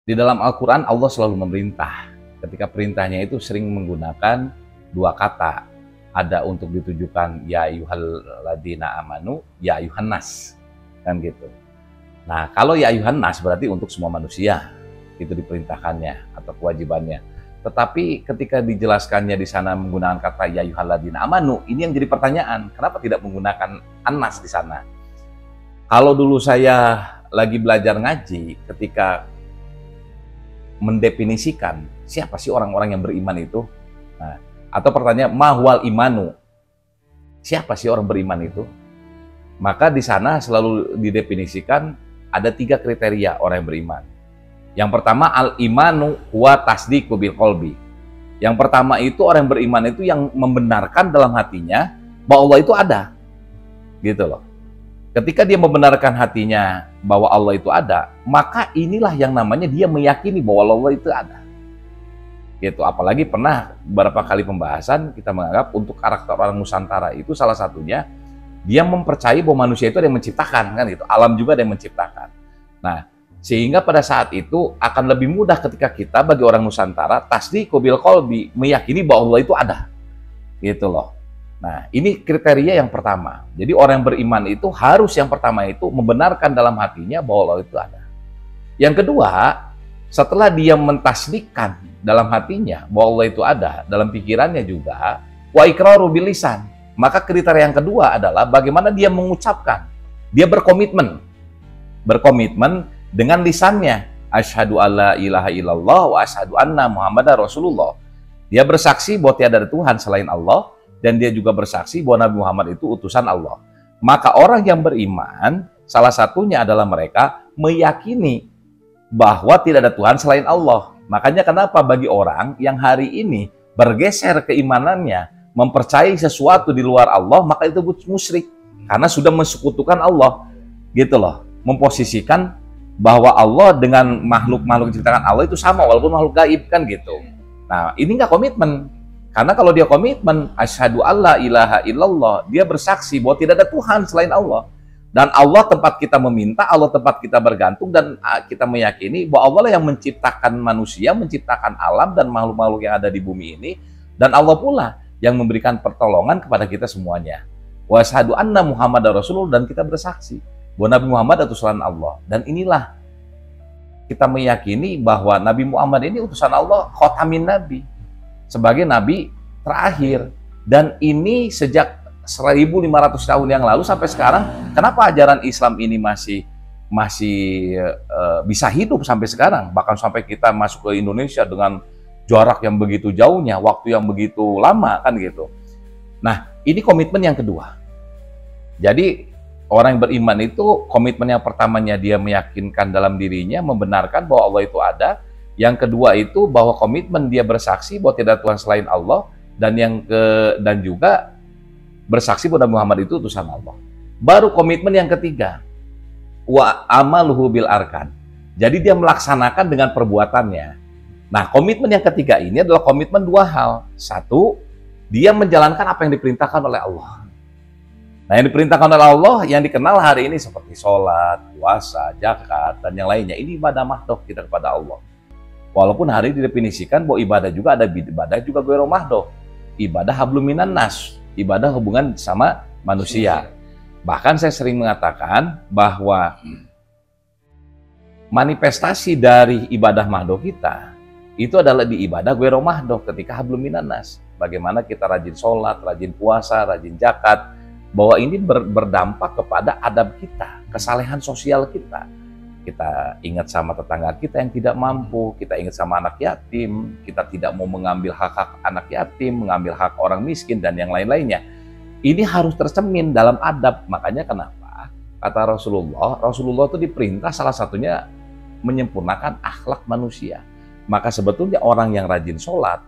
Di dalam Al-Quran Allah selalu memerintah. Ketika perintahnya itu sering menggunakan dua kata. Ada untuk ditujukan ya ayyuhalladzina amanu, ya ayyuhan nas. Kan gitu. Nah, kalau ya ayyuhan nas berarti untuk semua manusia. Itu diperintahkannya atau kewajibannya. Tetapi ketika dijelaskannya di sana menggunakan kata ya ayyuhalladzina amanu, ini yang jadi pertanyaan. Kenapa tidak menggunakan an-nas di sana? Kalau dulu saya lagi belajar ngaji, ketika mendefinisikan siapa sih orang-orang yang beriman itu, nah, atau pertanyaan mahwal imanu, siapa sih orang beriman itu, maka di sana selalu didefinisikan ada 3 kriteria orang yang beriman. Yang pertama al-imanu huwa tasdiqu bil qalbi. Yang pertama itu orang yang beriman itu yang membenarkan dalam hatinya bahwa Allah itu ada, gitu loh. Ketika dia membenarkan hatinya bahwa Allah itu ada, maka inilah yang namanya dia meyakini bahwa Allah itu ada. Gitu. Apalagi pernah beberapa kali pembahasan kita menganggap untuk karakter orang Nusantara itu salah satunya dia mempercayai bahwa manusia itu ada yang menciptakan, kan gitu. Alam juga ada yang menciptakan. Nah, sehingga pada saat itu akan lebih mudah ketika kita bagi orang Nusantara tasdiqu bil qalbi, meyakini bahwa Allah itu ada. Gitu loh. Nah, ini kriteria yang pertama. Jadi orang yang beriman itu harus yang pertama itu membenarkan dalam hatinya bahwa Allah itu ada. Yang kedua, setelah dia mentasdikkan dalam hatinya bahwa Allah itu ada, dalam pikirannya juga, wa iqraru bil lisan. Maka kriteria yang kedua adalah bagaimana dia mengucapkan. Dia berkomitmen. Berkomitmen dengan lisannya. Asyhadu alla ilaha illallah wa asyhadu anna Muhammadar Rasulullah. Dia bersaksi bahwa tiada ada Tuhan selain Allah. Dan dia juga bersaksi bahwa Nabi Muhammad itu utusan Allah. Maka orang yang beriman, salah satunya adalah mereka meyakini bahwa tidak ada Tuhan selain Allah. Makanya kenapa bagi orang yang hari ini bergeser keimanannya, mempercayai sesuatu di luar Allah, maka itu musyrik. Karena sudah mensekutukan Allah. Gitu loh. Memposisikan bahwa Allah dengan makhluk-makhluk diciptakan Allah itu sama, walaupun makhluk gaib, kan gitu. Nah, ini nggak komitmen. Karena kalau dia komitmen, asyhadu alla ilaha illallah, dia bersaksi bahwa tidak ada Tuhan selain Allah. Dan Allah tempat kita meminta, Allah tempat kita bergantung, dan kita meyakini bahwa Allah lah yang menciptakan manusia, menciptakan alam dan makhluk-makhluk yang ada di bumi ini, dan Allah pula yang memberikan pertolongan kepada kita semuanya. Wa asyhadu anna Muhammadar Rasulullah, dan kita bersaksi bahwa Nabi Muhammad utusan Allah. Dan inilah kita meyakini bahwa Nabi Muhammad ini utusan Allah, khotamin Nabi, sebagai nabi terakhir. Dan ini sejak 1500 tahun yang lalu sampai sekarang, kenapa ajaran Islam ini masih bisa hidup sampai sekarang, bahkan sampai kita masuk ke Indonesia dengan jarak yang begitu jauhnya, waktu yang begitu lama, kan gitu. Nah, ini komitmen yang kedua. Jadi orang yang beriman itu komitmen yang pertamanya dia meyakinkan dalam dirinya, membenarkan bahwa Allah itu ada. Yang kedua itu bahwa komitmen dia bersaksi bahwa tidak Tuhan selain Allah, dan juga bersaksi bahwa Nabi Muhammad itu utusan Allah. Baru komitmen yang ketiga, wa amaluhu bil arkan. Jadi dia melaksanakan dengan perbuatannya. Nah, komitmen yang ketiga ini adalah komitmen 2 hal. Satu, dia menjalankan apa yang diperintahkan oleh Allah. Nah, yang diperintahkan oleh Allah yang dikenal hari ini seperti sholat, puasa, zakat, dan yang lainnya. Ini ibadah mahdoh kita kepada Allah. Walaupun hari didefinisikan bahwa ibadah juga ada ibadah juga ghairu mahdoh. Ibadah hablum minan nas, ibadah hubungan sama manusia. Bahkan saya sering mengatakan bahwa manifestasi dari ibadah mahdoh kita itu adalah di ibadah ghairu mahdoh ketika hablum minan nas. Bagaimana kita rajin sholat, rajin puasa, rajin zakat, bahwa ini berdampak kepada adab kita, kesalehan sosial kita. Kita ingat sama tetangga kita yang tidak mampu, kita ingat sama anak yatim, kita tidak mau mengambil hak-hak anak yatim, mengambil hak orang miskin, dan yang lain-lainnya. Ini harus tercermin dalam adab. Makanya kenapa kata Rasulullah itu diperintah salah satunya menyempurnakan akhlak manusia. Maka sebetulnya orang yang rajin sholat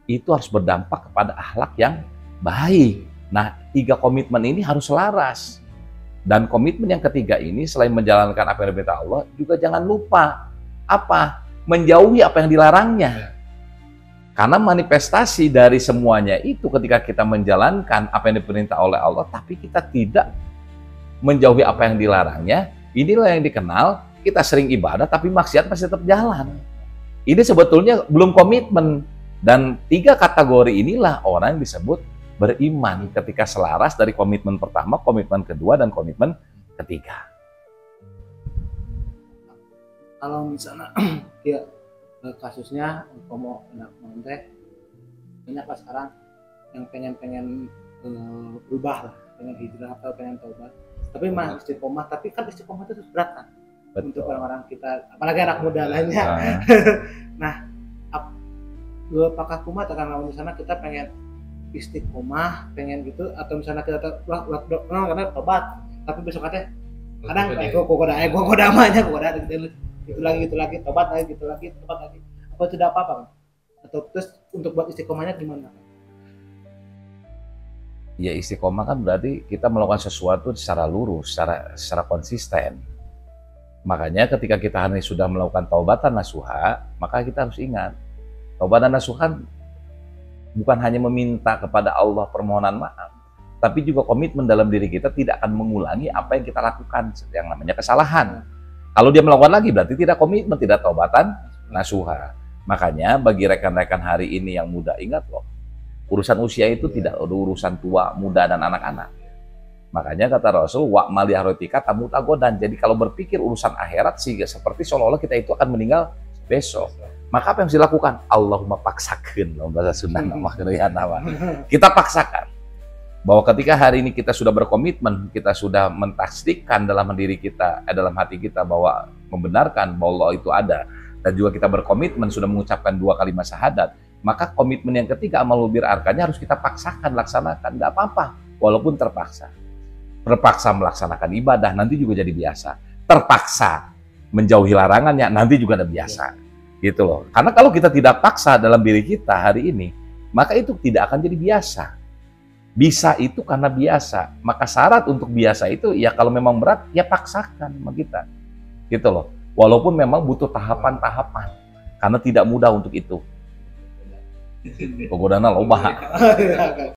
itu harus berdampak kepada akhlak yang baik. Nah, 3 komitmen ini harus selaras. Dan komitmen yang ketiga ini selain menjalankan apa yang diperintah Allah, juga jangan lupa apa? Menjauhi apa yang dilarangnya. Karena manifestasi dari semuanya itu ketika kita menjalankan apa yang diperintah oleh Allah, tapi kita tidak menjauhi apa yang dilarangnya, inilah yang dikenal kita sering ibadah tapi maksiat masih tetap jalan. Ini sebetulnya belum komitmen. Dan 3 kategori inilah orang yang disebut beriman ketika selaras dari komitmen pertama, komitmen kedua, dan komitmen ketiga. Kalau misalnya ya, kasusnya mau teh banyak lah sekarang yang pengen berubah lah, pengen hijrah atau pengen taubat, tapi mah istiqomah, tapi kan istiqomah itu berat kan. Betul. Untuk orang-orang kita, apalagi anak muda lainnya. Nah, apakah kumat karena misalnya kita pengen istiqomah, pengen gitu, atau misalnya kita karena tobat, tapi besok katanya kadang gua goda amanya, gua goda gitu lagi, tobat lagi, tobat lagi. Apa tidak apa-apa kan? Atau terus untuk buat istiqomahnya gimana? Ya, istiqomah kan berarti kita melakukan sesuatu secara lurus, secara konsisten. Makanya ketika kita hari sudah melakukan taubatan nasuha, maka kita harus ingat, taubatan nasuha bukan hanya meminta kepada Allah permohonan maaf, tapi juga komitmen dalam diri kita tidak akan mengulangi apa yang kita lakukan, yang namanya kesalahan. Kalau dia melakukan lagi berarti tidak komitmen, tidak taubatan nasuha. Makanya bagi rekan-rekan hari ini yang muda, ingat loh, urusan usia itu tidak ada urusan tua, muda, dan anak-anak. Makanya kata Rasul, wa'mal yahrotika tamu tagodan. Jadi kalau berpikir urusan akhirat sih seperti seolah-olah kita itu akan meninggal besok. Maka apa yang harus dilakukan? Allahumma paksakeun, bahasa Sunda nama. Kita paksakan bahwa ketika hari ini kita sudah berkomitmen, kita sudah mentasdikkan dalam diri kita, dalam hati kita bahwa membenarkan bahwa Allah itu ada, dan juga kita berkomitmen sudah mengucapkan 2 kalimat syahadat, maka komitmen yang ketiga amalul bir arkannya harus kita paksakan, laksanakan. Nggak apa-apa, walaupun terpaksa. Terpaksa melaksanakan ibadah, nanti juga jadi biasa. Terpaksa menjauhi larangannya, nanti juga ada biasa. Gitu loh. Karena kalau kita tidak paksa dalam diri kita hari ini, maka itu tidak akan jadi biasa. Bisa itu karena biasa. Maka syarat untuk biasa itu, ya kalau memang berat, ya paksakan sama kita. Gitu loh. Walaupun memang butuh tahapan-tahapan. Karena tidak mudah untuk itu. Pokoknya loba.